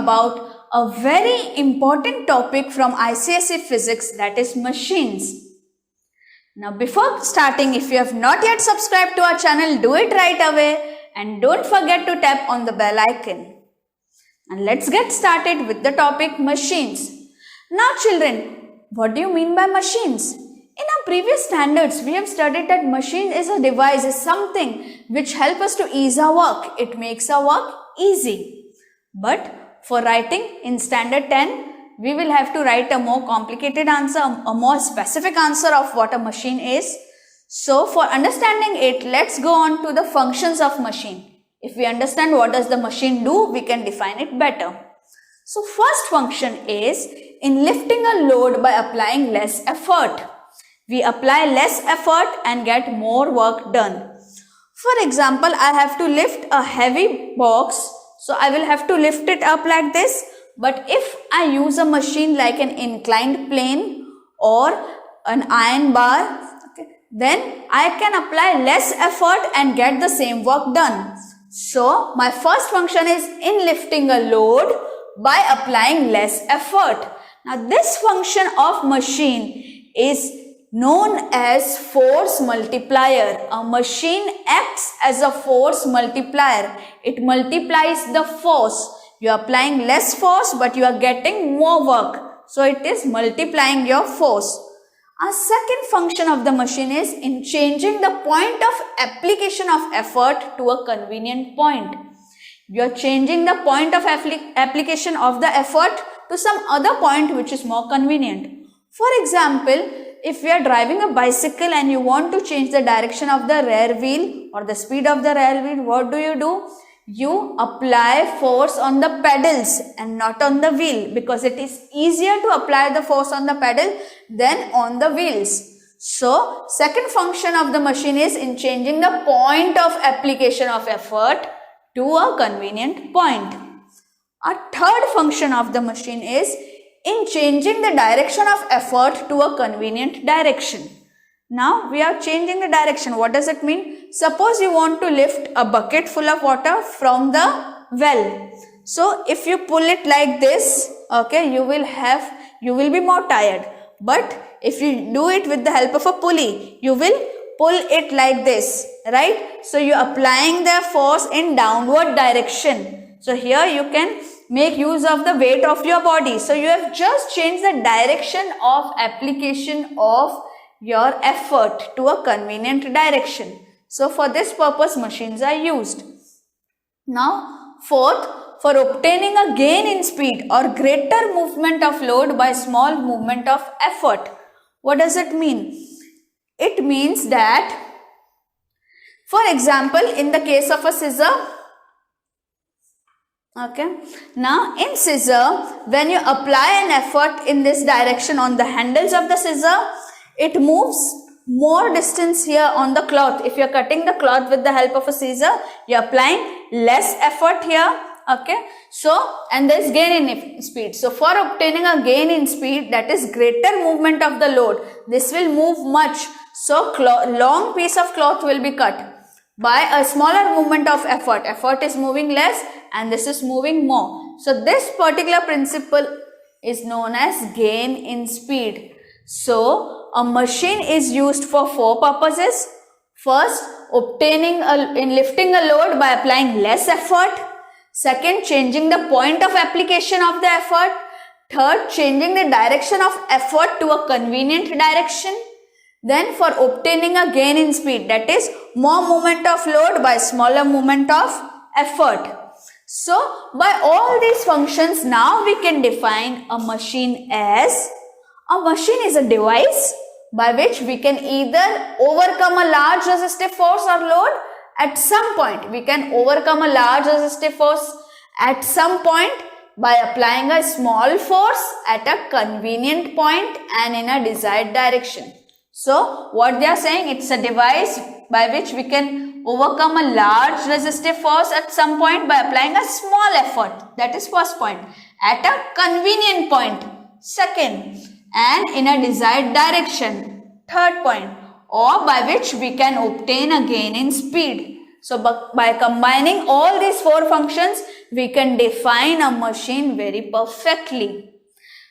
about a very important topic from ICSE Physics, that is machines. Now before starting, if you have not yet subscribed to our channel, do it right away and don't forget to tap on the bell icon. And let's get started with the topic machines. Now children, what do you mean by machines? In our previous standards, we have studied that machine is a device, is something which helps us to ease our work. It makes our work easy. But for writing in standard 10, we will have to write a more complicated answer, a more specific answer of what a machine is. So for understanding it, let's go on to the functions of machine. If we understand what does the machine do, we can define it better. So first function is in lifting a load by applying less effort. We apply less effort and get more work done. For example, I have to lift a heavy box, so I will have to lift it up like this. But if I use a machine like an inclined plane or an iron bar, then I can apply less effort and get the same work done. So my first function is in lifting a load by applying less effort. Now this function of machine is known as force multiplier. A machine acts as a force multiplier. It multiplies the force. You are applying less force but you are getting more work. So it is multiplying your force. A second function of the machine is in changing the point of application of effort to a convenient point. You are changing the point of application of the effort to some other point which is more convenient. For example, if we are driving a bicycle and you want to change the direction of the rear wheel or the speed of the rear wheel, what do? You apply force on the pedals and not on the wheel, because it is easier to apply the force on the pedal than on the wheels. So, second function of the machine is in changing the point of application of effort to a convenient point. A third function of the machine is in changing the direction of effort to a convenient direction. Now we are changing the direction. What does it mean? Suppose you want to lift a bucket full of water from the well. So if you pull it like this, okay, you will be more tired. But if you do it with the help of a pulley, you will pull it like this, right? So you are applying the force in downward direction. So here you can make use of the weight of your body. So you have just changed the direction of application of your effort to a convenient direction. So for this purpose, machines are used. Now, fourth, for obtaining a gain in speed or greater movement of load by small movement of effort. What does it mean? It means that, for example, in the case of a scissor, okay, now in scissor, when you apply an effort in this direction on the handles of the scissor, it moves more distance here on the cloth. If you are cutting the cloth with the help of a scissor, you are applying less effort here, okay. So, and there is gain in speed. So for obtaining a gain in speed, that is greater movement of the load, this will move much. So long piece of cloth will be cut by a smaller movement of effort. Effort is moving less and this is moving more. So this particular principle is known as gain in speed. So a machine is used for four purposes. First, in lifting a load by applying less effort. Second, changing the point of application of the effort. Third, changing the direction of effort to a convenient direction. Then for obtaining a gain in speed, that is more movement of load by smaller movement of effort. So by all these functions, now we can define a machine as, a machine is a device by which we can either overcome a large resistive force or load at some point. We can overcome a large resistive force at some point by applying a small force at a convenient point and in a desired direction. So what they are saying, it's a device by which we can overcome a large resistive force at some point by applying a small effort. That is first point. At a convenient point. Second, and in a desired direction. Third point, or by which we can obtain a gain in speed. So by combining all these four functions, we can define a machine very perfectly.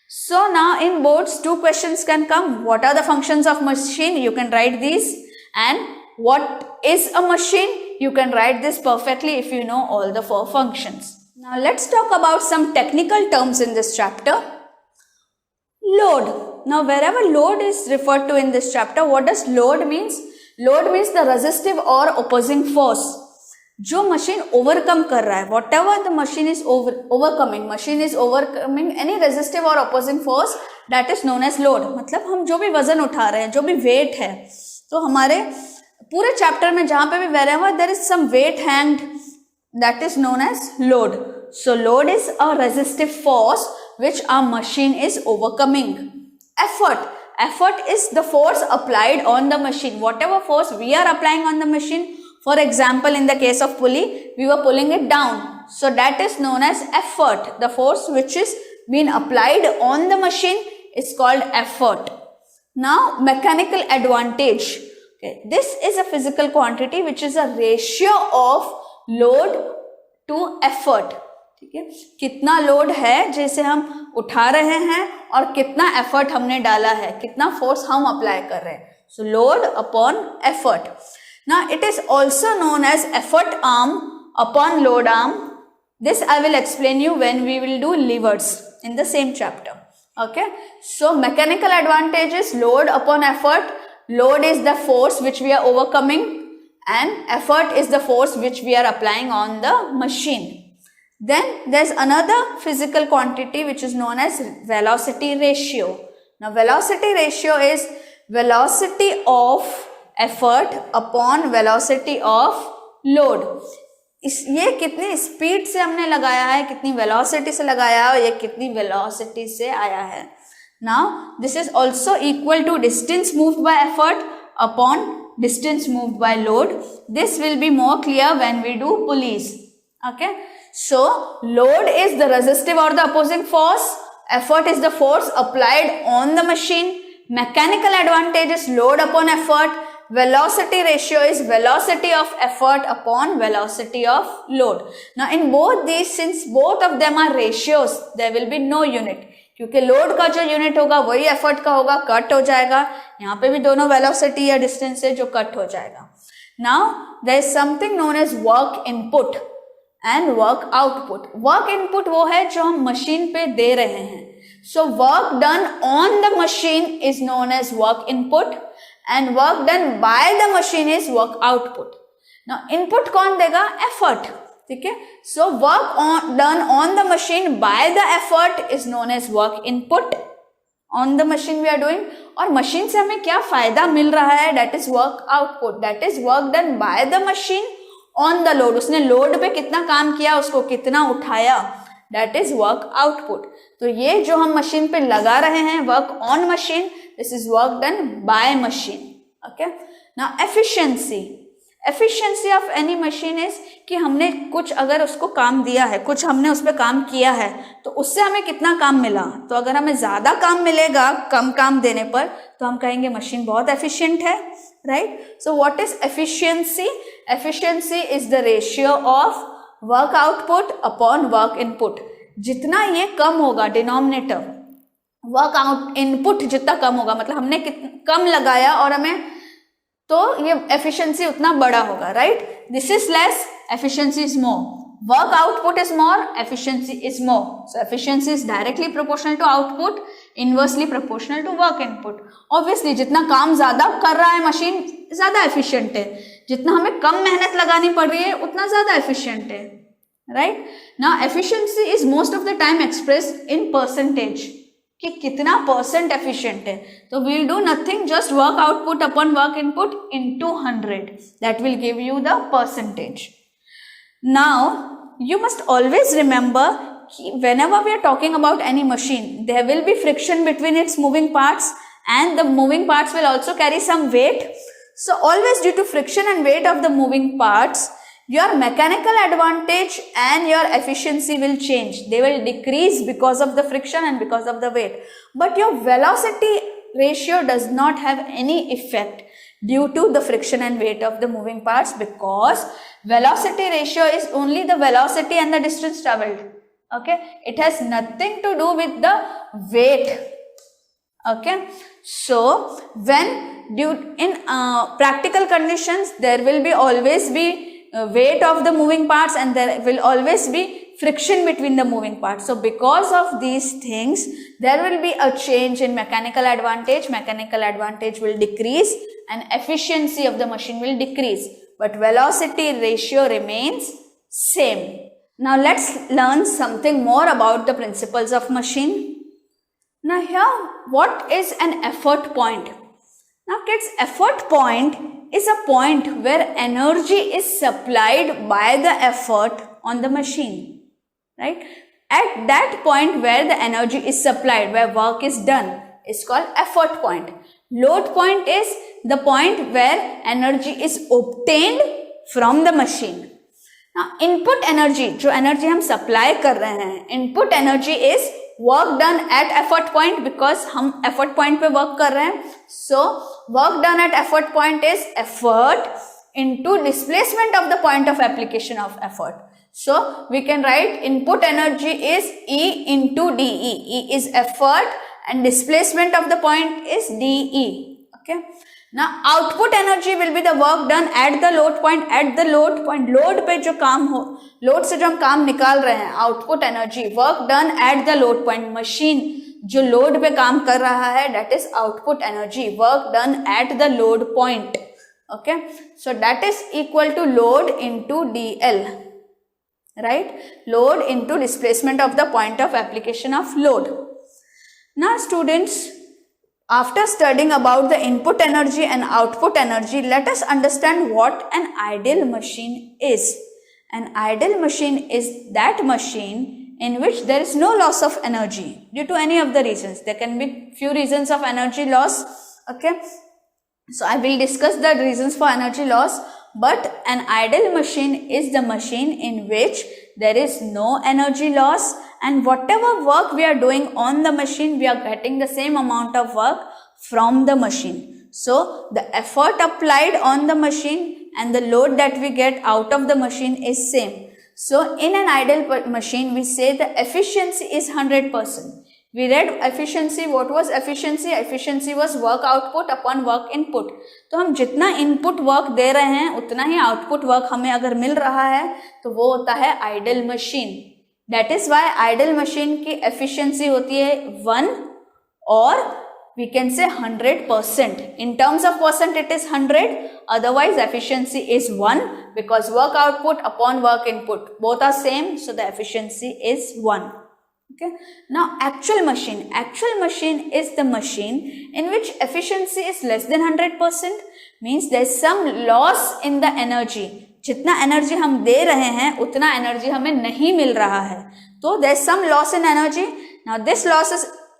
So now in boards, two questions can come. What are the functions of machine? You can write these. And what is a machine? You can write this perfectly if you know all the four functions. Now let's talk about some technical terms in this chapter. Load. Now wherever load is referred to in this chapter, what does load means? Load means the resistive or opposing force. जो machine overcome कर रहा है, whatever the machine is overcoming any resistive और opposing force, that is known as load. मतलब हम जो भी वजन उठा रहे हैं, जो भी वेट है, तो हमारे पूरे चैप्टर में जहां पे भी wherever there is some weight hanged, that is known as load. So load is a resistive force which our machine is overcoming. Effort is the force applied on the machine. Whatever force we are applying on the machine, for example, in the case of pulley, we were pulling it down. So that is known as effort. The force which is being applied on the machine is called effort. Now, mechanical advantage. Okay, this is a physical quantity which is a ratio of load to effort. ठीक है, कितना load है जैसे हम उठा रहे हैं और कितना एफर्ट हमने डाला है, कितना फोर्स हम अप्लाई कर रहे हैं. सो load upon effort. Now it is also known as effort arm upon load arm. This I will explain you when we will do levers in the same chapter. Okay. So mechanical advantage is load upon effort. Load is the force which we are overcoming and effort is the force which we are applying on the machine. Then there's another physical quantity which is known as velocity ratio. Now velocity ratio is velocity of effort upon velocity of load. ये कितनी speed से हमने लगाया है, कितनी velocity से लगाया है और ये कितनी वेलोसिटी से आया है. Now this is also equal to distance moved by effort upon distance moved by load. This will be more clear when we do pulleys. Okay. So load is the resistive or the opposing force. Effort is the force applied on the machine. Mechanical advantage is load upon effort. Velocity ratio is velocity of effort upon velocity of load. Now in both these, since both of them are ratios, there will be no unit. क्योंकि load का जो unit होगा वही effort का होगा, cut हो जाएगा. यहाँ पे भी दोनों वेलोसिटी या डिस्टेंस है जो कट हो जाएगा. Now there is something known as work input and work output. Work input वो है जो हम मशीन पे दे रहे हैं. So work done on the machine is known as work input and work done by the machine is work output. Now input कौन देगा? Effort. ठीक है. So work done on the machine by the effort is known as work input. On the machine we are doing, और machine से हमें क्या फायदा मिल रहा है, that is work output. That is work done by the machine on the load. उसने load पे कितना काम किया, उसको कितना उठाया, that is work output. तो ये जो हम मशीन पे लगा रहे हैं, work on machine, this is work done by machine. Okay. Now efficiency. Efficiency of any machine is कि हमने कुछ अगर उसको काम दिया है, कुछ हमने उस पर काम किया है, तो उससे हमें कितना काम मिला. तो अगर हमें ज्यादा काम मिलेगा कम काम देने पर, तो हम कहेंगे मशीन बहुत एफिशिएंट है. Right. So what is efficiency? Efficiency is the ratio of work output upon work input. जितना ये कम होगा डिनोमिनेटर, वर्क आउट इनपुट जितना कम होगा, मतलब हमने कम लगाया और हमें, तो ये एफिशिएंसी उतना बड़ा होगा. Right. This is less, efficiency is more. Work output is more, efficiency is more. So efficiency is directly proportional to output, inversely proportional to work input. Obviously जितना काम ज्यादा कर रहा है मशीन, ज्यादा एफिशिएंट है. जितना हमें कम मेहनत लगानी पड़ रही है उतना ज्यादा एफिशिएंट है. Right. Now efficiency is most of the time expressed in percentage, कि कितना परसेंट एफिशिएंट है. तो we'll do nothing, just work output upon work input into 100. That will give you the percentage. Now you must always remember कि whenever we are talking about any machine, there will be friction between its moving parts and the moving parts will also carry some weight. So always due to friction and weight of the moving parts, your mechanical advantage and your efficiency will change. They will decrease because of the friction and because of the weight. But your velocity ratio does not have any effect. due to the friction and weight of the moving parts, because velocity ratio is only the velocity and the distance traveled. Okay, it has nothing to do with the weight. Okay, so when due in practical conditions, there will be always be weight of the moving parts and there will always be friction between the moving parts. So because of these things, there will be a change in mechanical advantage. Mechanical advantage will decrease and efficiency of the machine will decrease, but velocity ratio remains same. Now let's learn something more about the principles of machine. Now here, what is an effort point? Now kids, effort point is a point where energy is supplied by the effort on the machine, right? At that point where the energy is supplied, where work is done, is called effort point. Load point is the point where energy is obtained from the machine. Now input energy, जो energy हम supply कर रहे हैं, input energy is work done at effort point, because हम effort point पे work कर रहे हैं. So work done at effort point is effort into displacement of the point of application of effort. So we can write input energy is E into dE. E is effort and displacement of the point is dE. Okay. Now output energy will be the work done at the load point. At the load point, load पे जो काम हो, load से जो हम काम निकाल रहे हैं, output energy, work done at the load point, machine जो लोड पे काम कर रहा है, that is output energy, work done at the load point. Okay, so that is equal to load into dl, right? Load into displacement of the point of application of load. Now students, after studying about the input energy and output energy, let us understand what an ideal machine is. An ideal machine is that machine in which there is no loss of energy due to any of the reasons. There can be few reasons of energy loss. Okay, so I will discuss the reasons for energy loss, but an ideal machine is the machine in which there is no energy loss, and whatever work we are doing on the machine, we are getting the same amount of work from the machine. So the effort applied on the machine and the load that we get out of the machine is same. So in an ideal machine, we say the efficiency is 100%. We read efficiency. What was efficiency? Efficiency was work output upon work input. तो हम जितना input work दे रहे हैं, उतना ही output work हमें अगर मिल रहा है, तो वो होता है ideal machine. That is why ideal machine की efficiency होती है 1, और we can say 100%. In terms of percent, it is 100. Otherwise, efficiency is 1, because work output upon work input, both are same. So the efficiency is 1. Okay. Now actual machine. Actual machine is the machine in which efficiency is less than 100%. Means there is some loss in the energy. जितना energy हम दे रहे हैं, उतना energy हमें नहीं मिल रहा है. तो there is some loss in energy. Now this loss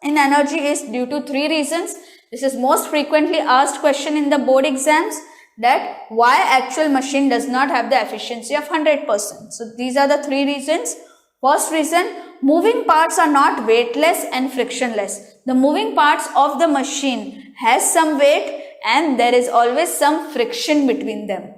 in energy is due to 3 reasons. This is most frequently asked question in the board exams, that why actual machine does not have the efficiency of 100%. So these are the 3 reasons. First reason, moving parts are not weightless and frictionless. The moving parts of the machine has some weight and there is always some friction between them.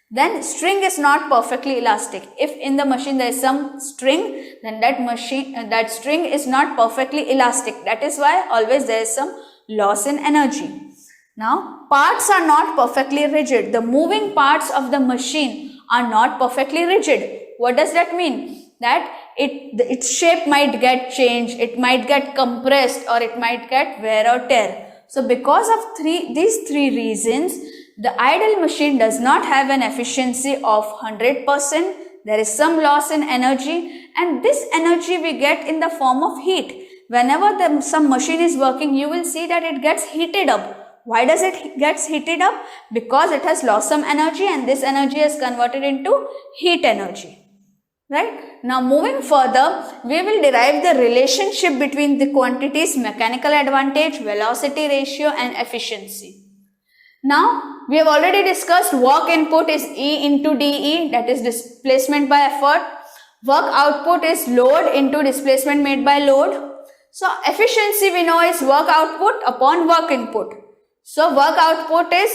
Then string is not perfectly elastic. If in the machine there is some string, then that string is not perfectly elastic. That is why always there is some loss in energy. Now parts are not perfectly rigid. The moving parts of the machine are not perfectly rigid. What does that mean? That its shape might get changed, it might get compressed, or it might get wear or tear. So because of these three reasons, the ideal machine does not have an efficiency of 100%. There is some loss in energy, and this energy we get in the form of heat. Whenever some machine is working, you will see that it gets heated up. Why does it gets heated up? Because it has lost some energy and this energy is converted into heat energy. Right? Now moving further, we will derive the relationship between the quantities mechanical advantage, velocity ratio and efficiency. Now we have already discussed work input is E into dE, that is displacement by effort. Work output is load into displacement made by load. So efficiency we know is work output upon work input. So work output is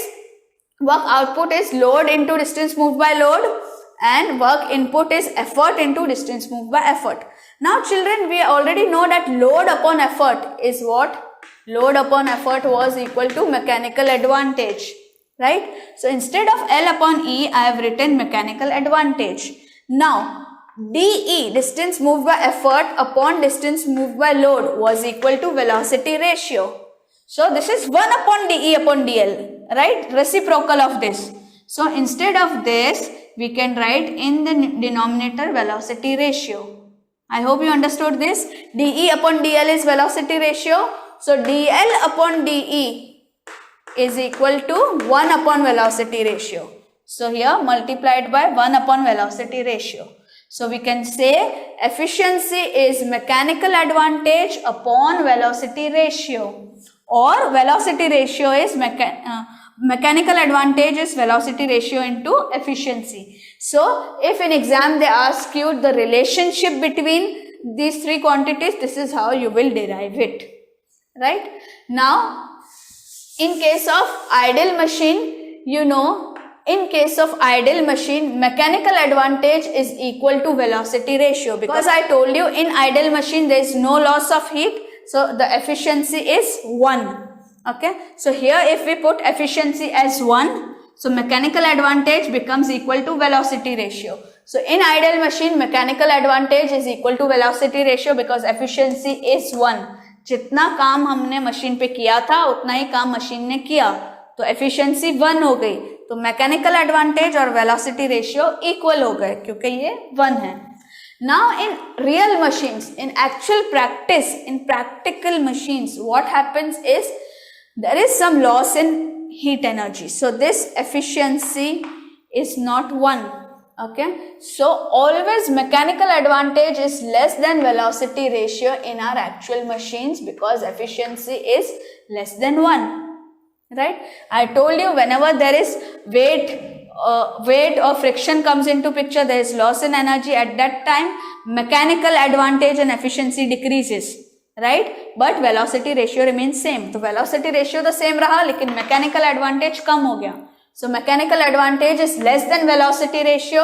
Work output is load into distance moved by load, and work input is effort into distance moved by effort. Now children, we already know that load upon effort is what? Load upon effort was equal to mechanical advantage, right? So instead of L upon E, I have written mechanical advantage. Now DE, distance moved by effort upon distance moved by load, was equal to velocity ratio. So this is 1 upon dE upon dl, right? Reciprocal of this. So instead of this, we can write in the denominator velocity ratio. I hope you understood this. dE upon dl is velocity ratio. So dl upon dE is equal to 1 upon velocity ratio. So here multiplied by 1 upon velocity ratio. So we can say efficiency is mechanical advantage upon velocity ratio. Or velocity ratio is mechanical advantage is velocity ratio into efficiency. So if in exam they ask you the relationship between these three quantities, this is how you will derive it, right? Now in case of idle machine, you know, in case of idle machine, mechanical advantage is equal to velocity ratio, because I told you in idle machine there is no loss of heat. So the efficiency is 1. Okay. So here if we put efficiency as 1, so mechanical advantage becomes equal to velocity ratio. So in idle machine, mechanical advantage is equal to velocity ratio because efficiency is 1. जितना काम हमने machine पे किया था उतना ही काम machine ने किया, तो efficiency 1 हो गई. तो mechanical advantage और velocity ratio equal हो गए क्योंकि ये 1 है. Now in real machines, in actual practice, in practical machines, what happens is there is some loss in heat energy. So this efficiency is not 1. Okay. So always mechanical advantage is less than velocity ratio in our actual machines because efficiency is less than 1. Right. I told you whenever there is weight or friction comes into picture, there is loss in energy. At that time mechanical advantage and efficiency decreases, right? But velocity ratio remains same. तो velocity ratio the same रहा लेकिन mechanical advantage कम हो गया. So mechanical advantage is less than velocity ratio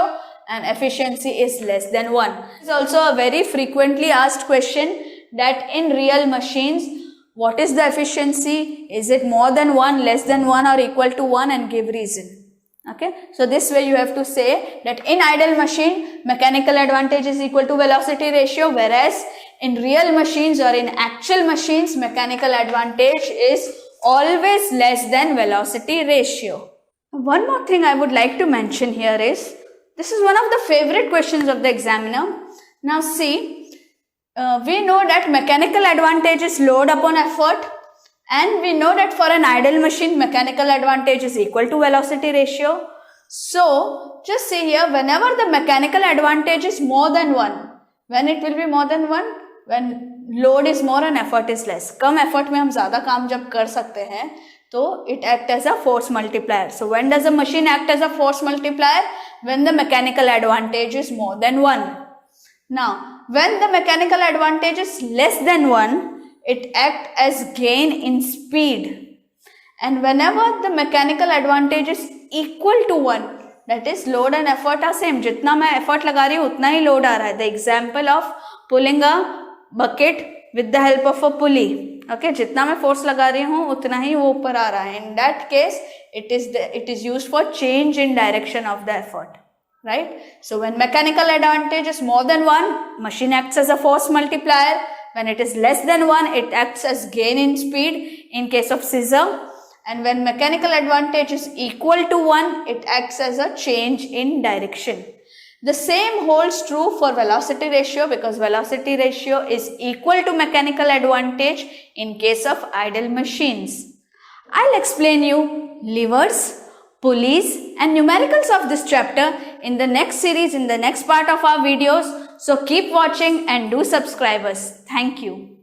and efficiency is less than 1. It's also a very frequently asked question that in real machines, what is the efficiency? Is it more than 1, less than 1 or equal to 1, and give reason. Okay. So this way you have to say that in idle machine, mechanical advantage is equal to velocity ratio, whereas in real machines or in actual machines, mechanical advantage is always less than velocity ratio. One more thing I would like to mention here is, this is one of the favorite questions of the examiner. Now see, we know that mechanical advantage is load upon effort, and we know that for an idle machine, mechanical advantage is equal to velocity ratio. So just see here, whenever the mechanical advantage is more than 1, when it will be more than 1? When load is more and effort is less. Come effort में हम ज़्यादा काम जब कर सकते हैं, तो it acts as a force multiplier. So when does a machine act as a force multiplier? When the mechanical advantage is more than 1. Now, when the mechanical advantage is less than 1, it acts as gain in speed. And whenever the mechanical advantage is equal to 1, that is load and effort are same. जितना मैं effort लगा रही हूँ उतना ही load आ रहा है. The example of pulling a bucket with the help of a pulley. Okay, जितना मैं force लगा रही हूँ उतना ही वो ऊपर आ रहा है. In that case, it is used for change in direction of the effort. Right? So when mechanical advantage is more than 1, machine acts as a force multiplier. When it is less than 1, it acts as gain in speed in case of scissor. And when mechanical advantage is equal to 1, it acts as a change in direction. The same holds true for velocity ratio because velocity ratio is equal to mechanical advantage in case of idle machines. I'll explain you levers, pulleys and numericals of this chapter in the next series, in the next part of our videos. So keep watching and do subscribe us. Thank you.